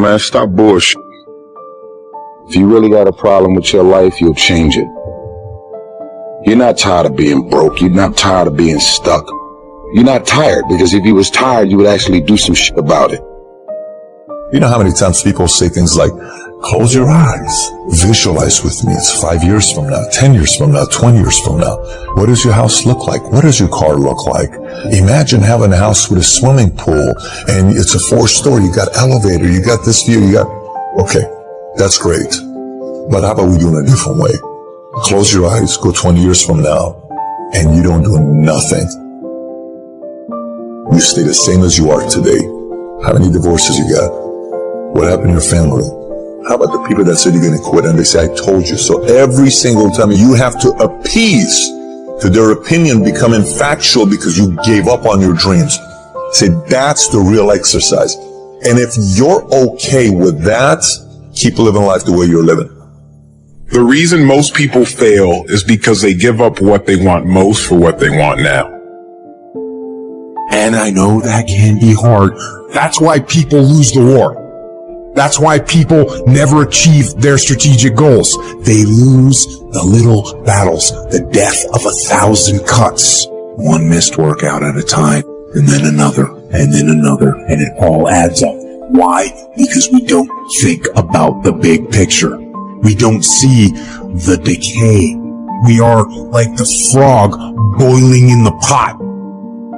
Man, stop bullshit. If you really got a problem with your life, you'll change it. You're not tired of being broke. You're not tired of being stuck. You're not tired, because if you was tired, you would actually do some shit about it. You know how many times people say things like, close your eyes, visualize with me. It's 5 years from now, 10 years from now, 20 years from now. What does your house look like? What does your car look like? Imagine having a house with a swimming pool and it's a 4-story. You got elevator, you got this view, okay, that's great. But how about we do it in a different way? Close your eyes, go 20 years from now, and you don't do nothing. You stay the same as you are today. How many divorces you got? What happened to your family? How about the people that said you're going to quit and they say, I told you so? Every single time you have to appease to their opinion becoming factual because you gave up on your dreams. Say, that's the real exercise. And if you're okay with that, keep living life the way you're living. The reason most people fail is because they give up what they want most for what they want now. And I know that can be hard. That's why people lose the war. That's why people never achieve their strategic goals. They lose the little battles, the death of 1,000 cuts. One missed workout at a time, and then another, and then another, and it all adds up. Why? Because we don't think about the big picture. We don't see the decay. We are like the frog boiling in the pot.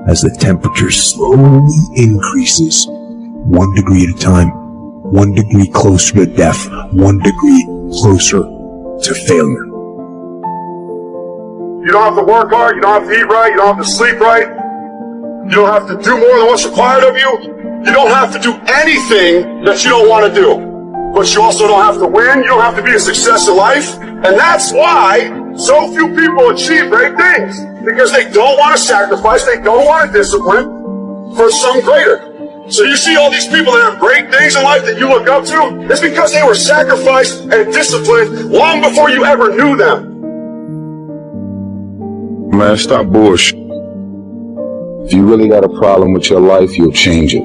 As the temperature slowly increases, 1 degree at a time, 1 degree closer to death, 1 degree closer to failure. You don't have to work hard, you don't have to eat right, you don't have to sleep right, you don't have to do more than what's required of you, you don't have to do anything that you don't want to do. But you also don't have to win, you don't have to be a success in life, and that's why so few people achieve great things. Because they don't want to sacrifice, they don't want to discipline for some greater. So you see all these people that have great things in life that you look up to, it's because they were sacrificed and disciplined long before you ever knew them. Man, stop bullshit. If you really got a problem with your life, you'll change it.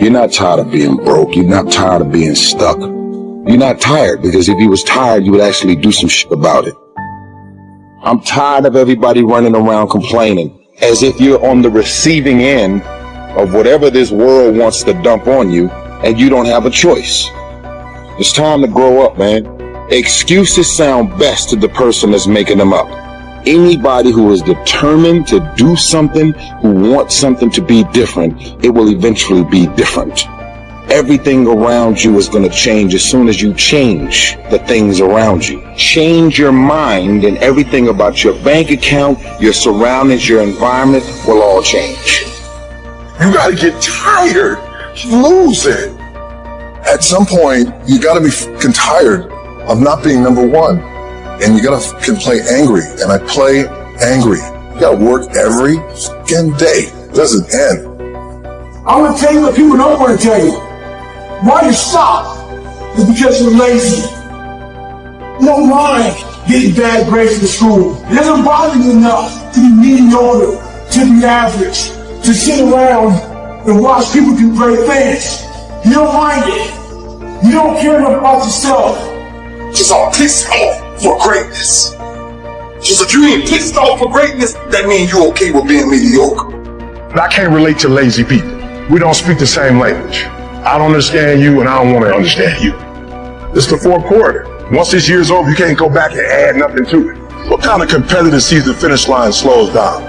You're not tired of being broke. You're not tired of being stuck. You're not tired, because if you was tired, you would actually do some shit about it. I'm tired of everybody running around complaining as if you're on the receiving end of whatever this world wants to dump on you and you don't have a choice. It's time to grow up, man. Excuses sound best to the person that's making them up. Anybody who is determined to do something, who wants something to be different, it will eventually be different. Everything around you is going to change as soon as you change the things around you. Change your mind and everything about your bank account, your surroundings, your environment will all change. You gotta get tired losing. At some point, you gotta be fucking tired of not being number one. And you gotta fucking play angry. And I play angry. You gotta work every fucking day. It doesn't end. I'm gonna tell you what people don't want to tell you. Why you stop is because you're lazy. You don't mind getting bad grades in school. It doesn't bother you enough to be mediocre, to be average, to sit around and watch people do great things. You don't mind it. You don't care enough about yourself. Just all pissed off for greatness. Just if you ain't pissed off for greatness, that means you're okay with being mediocre. I can't relate to lazy people. We don't speak the same language. I don't understand you and I don't want to understand you. It's the fourth quarter. Once this year's over, you can't go back and add nothing to it. What kind of competitor sees the finish line slows down?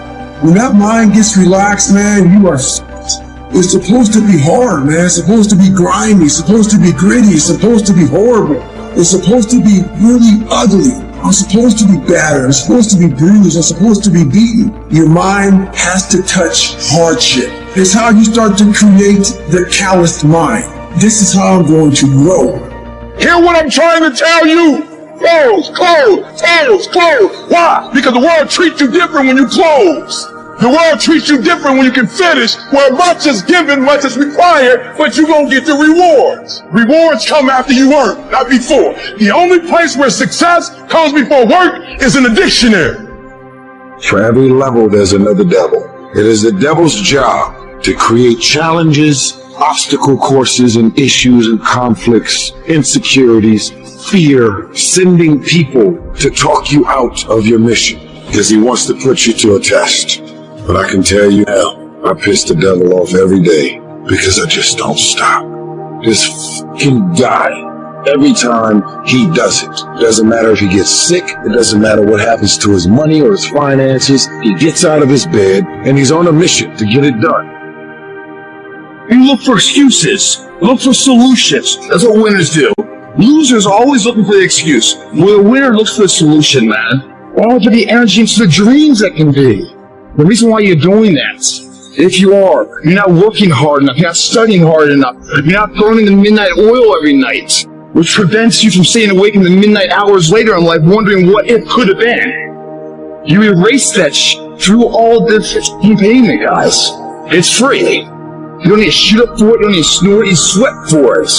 When that mind gets relaxed, man, you are... It's supposed to be hard, man. It's supposed to be grimy. It's supposed to be gritty. It's supposed to be horrible. It's supposed to be really ugly. I'm supposed to be battered. I'm supposed to be bruised. I'm supposed to be beaten. Your mind has to touch hardship. It's how you start to create the calloused mind. This is how I'm going to grow. Hear what I'm trying to tell you? Close, close, close, close. Why? Because the world treats you different when you close. The world treats you different when you can finish, where much is given, much is required, but you won't get the rewards. Rewards come after you work, not before. The only place where success comes before work is in the dictionary. For every level, there's another devil. It is the devil's job to create challenges, obstacle courses and issues and conflicts, insecurities, fear, sending people to talk you out of your mission because he wants to put you to a test. But I can tell you now, I piss the devil off every day because I just don't stop. This fucking guy, every time he does it. Doesn't matter if he gets sick. It doesn't matter what happens to his money or his finances. He gets out of his bed and he's on a mission to get it done. You look for excuses. Look for solutions. That's what winners do. Losers are always looking for the excuse. Well, the winner looks for the solution, man. Why don't you put the energy into the dreams that can be? The reason why you're doing that, if you are, you're not working hard enough, you're not studying hard enough, you're not burning the midnight oil every night, which prevents you from staying awake in the midnight hours later in life wondering what it could have been. You erase that through all this payment, guys. It's free. You don't need to shoot up for it, you don't need to snort, you sweat for it.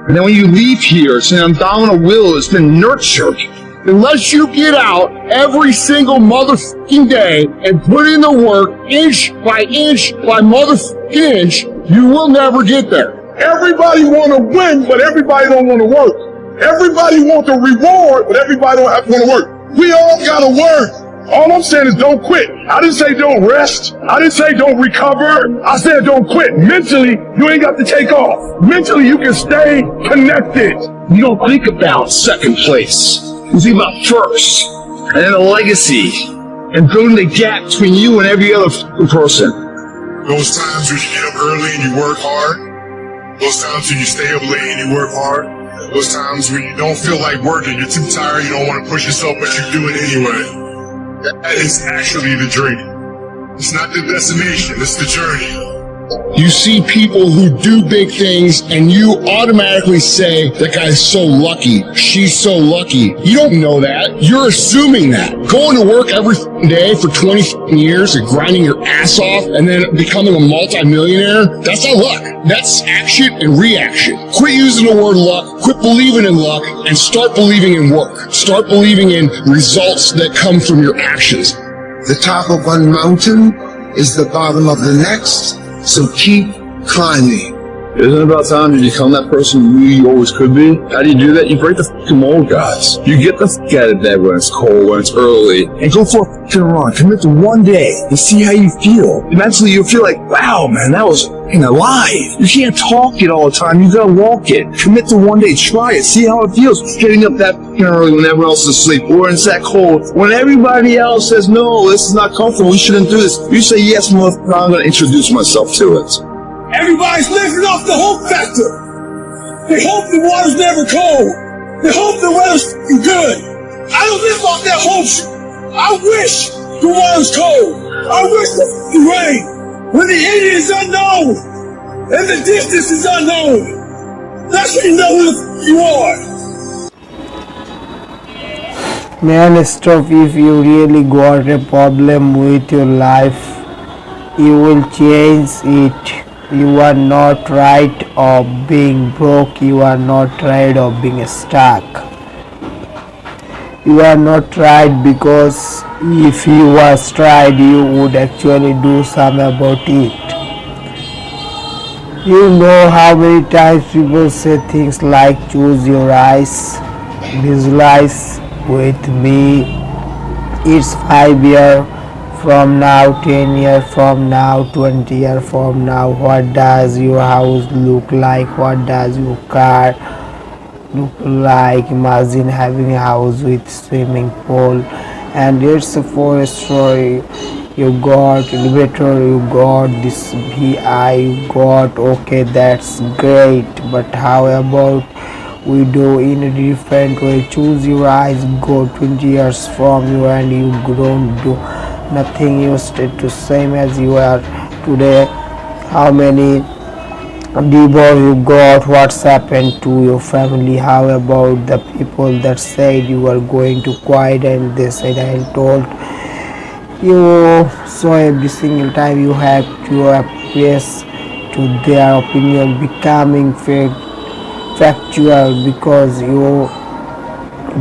And then when you leave here, saying I'm down a will, it's been nurtured. Unless you get out every single motherfucking day and put in the work, inch by motherfucking inch, you will never get there. Everybody want to win, but everybody don't want to work. Everybody want the reward, but everybody don't want to work. We all got to work. All I'm saying is don't quit. I didn't say don't rest. I didn't say don't recover. I said don't quit. Mentally, you ain't got to take off. Mentally, you can stay connected. You don't think about second place. You think about first, and then the legacy, and building the gap between you and every other person. Those times when you get up early and you work hard. Those times when you stay up late and you work hard. Those times when you don't feel like working, you're too tired, you don't want to push yourself, but you do it anyway. That is actually the dream. It's not the destination, it's the journey. You see people who do big things and you automatically say, that guy's so lucky, she's so lucky. You don't know that. You're assuming that. Going to work every day for 20 years and grinding your ass off and then becoming a multi-millionaire, that's not luck. That's action and reaction. Quit using the word luck, quit believing in luck, and start believing in work. Start believing in results that come from your actions. The top of one mountain is the bottom of the next, so keep climbing. Isn't it about time you become that person you always could be? How do you do that? You break the fucking mold, guys. You get the fuck out of bed when it's cold, when it's early, and go for a fucking run. Commit to one day and see how you feel. Mentally, you'll feel like, wow, man, that was fucking alive. You can't talk it all the time. You gotta walk it. Commit to one day. Try it. See how it feels. Getting up that fucking early when everyone else is asleep, or when it's that cold, when everybody else says, no, this is not comfortable, we shouldn't do this. You say, yes, motherfucker, I'm gonna introduce myself to it. Everybody's living off the hope factor. They hope the water's never cold. They hope the weather's good. I don't live off that hope shit. I wish the water's cold. I wish the rain. When the end is unknown and the distance is unknown, that's when you know who the you are. Man, stop. If you really got a problem with your life, you will change it. You are not right of being broke. You are not right of being stuck. You are not right because if you was right, you would actually do something about it. You know how many times people say things like choose your eyes, visualize with me. It's 5 years from now, 10 years from now, 20 years from now. What does your house look like? What does your car look like? Imagine having a house with swimming pool, and it's a forest story. You got elevator, you got this VI, you got, okay, that's great, but how about we do in a different way? Choose your eyes, go 20 years from you and you don't do nothing, you stay the same as you are today. How many divorce you got? What's happened to your family? How about the people that said you are going to quit and they said I told you? So every single time you have to appease to their opinion, becoming factual because you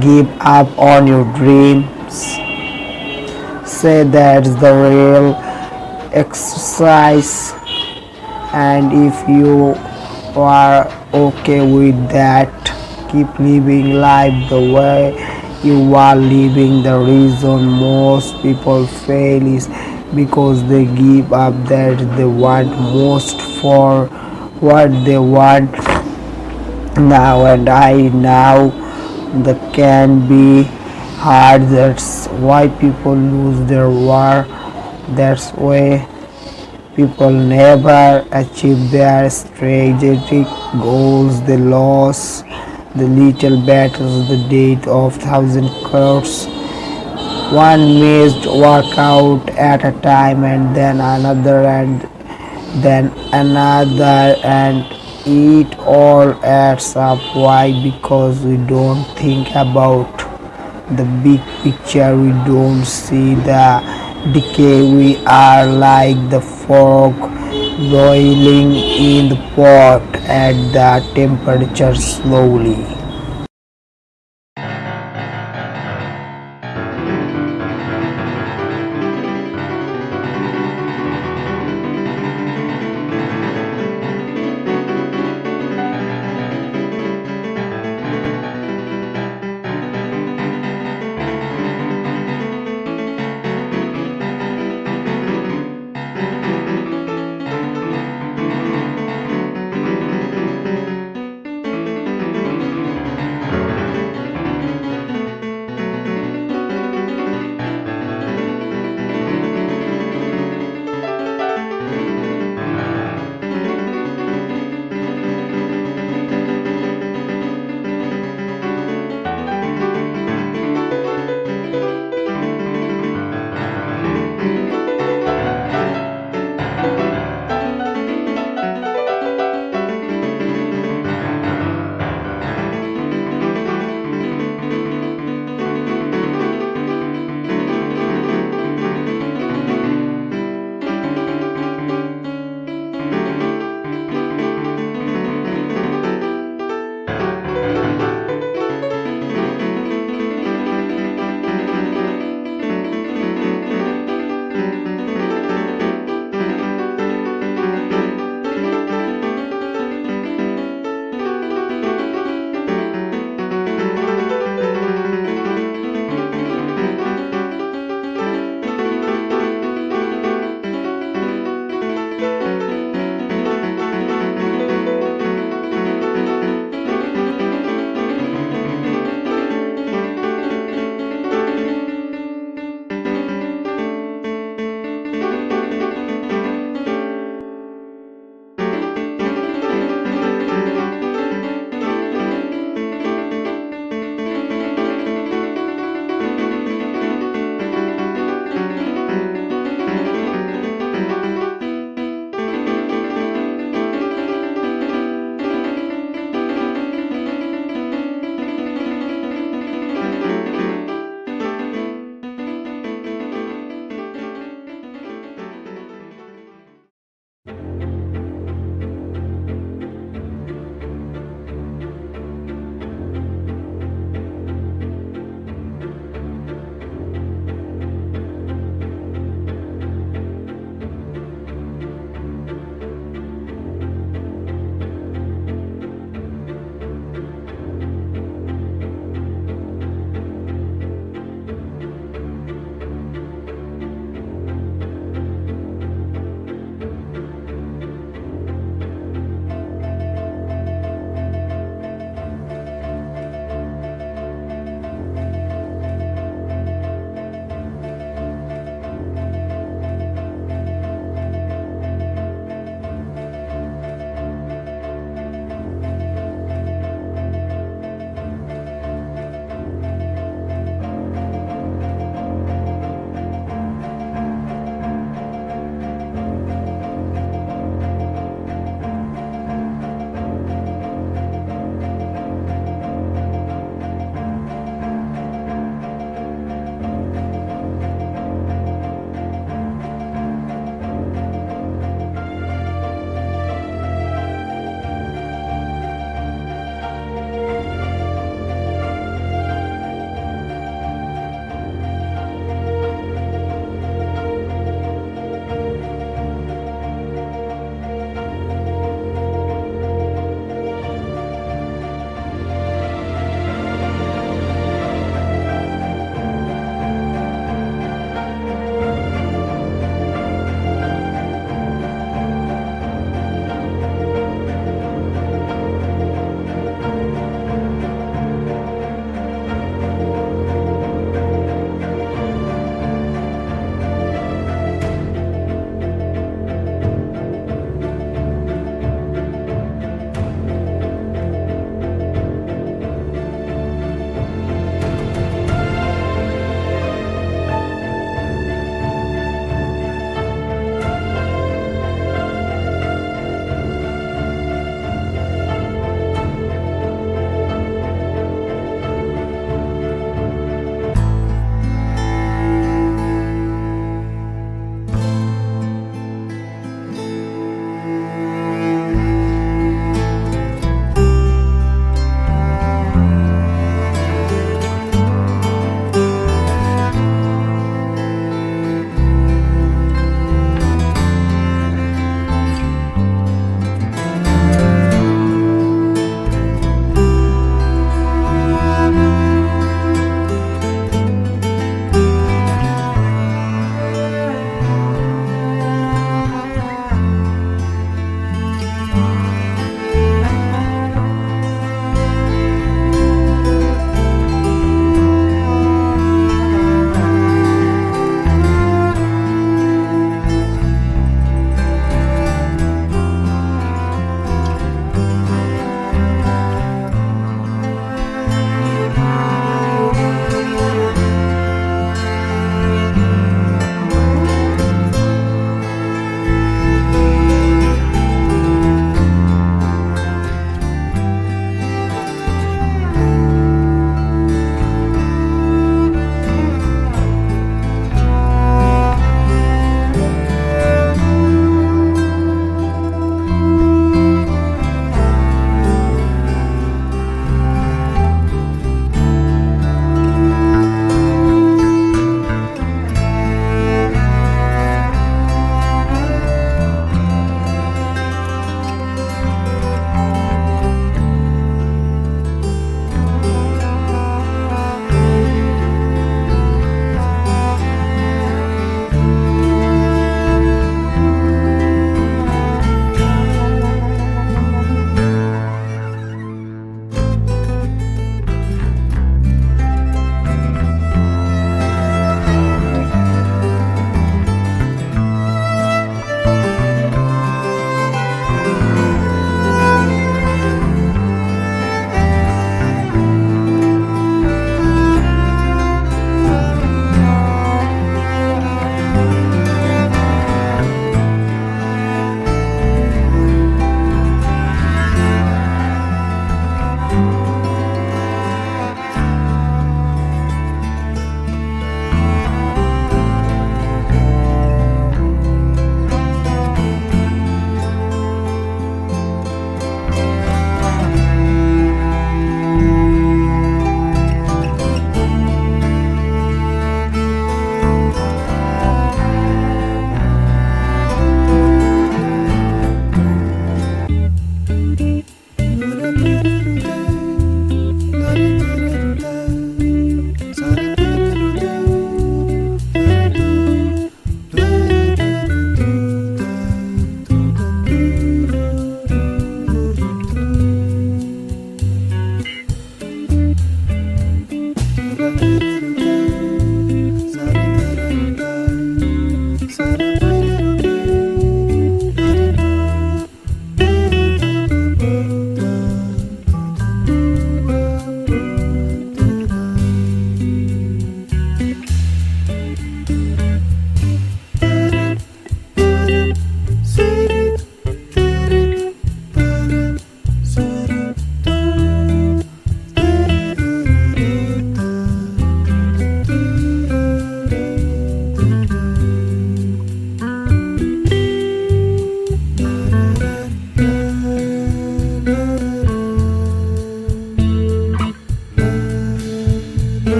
give up on your dreams. Say that's the real exercise, and if you are okay with that, keep living life the way you are living. The reason most people fail is because they give up that they want most for what they want now, and I now that can be hard. That's why people lose their war. That's why people never achieve their strategic goals. They lose the little battles, the death of thousand crores, one missed workout at a time, and then another, and then another, and it all adds up. Why? Because we don't think about the big picture. We don't see the decay. We are like the frog boiling in the pot at the temperature slowly.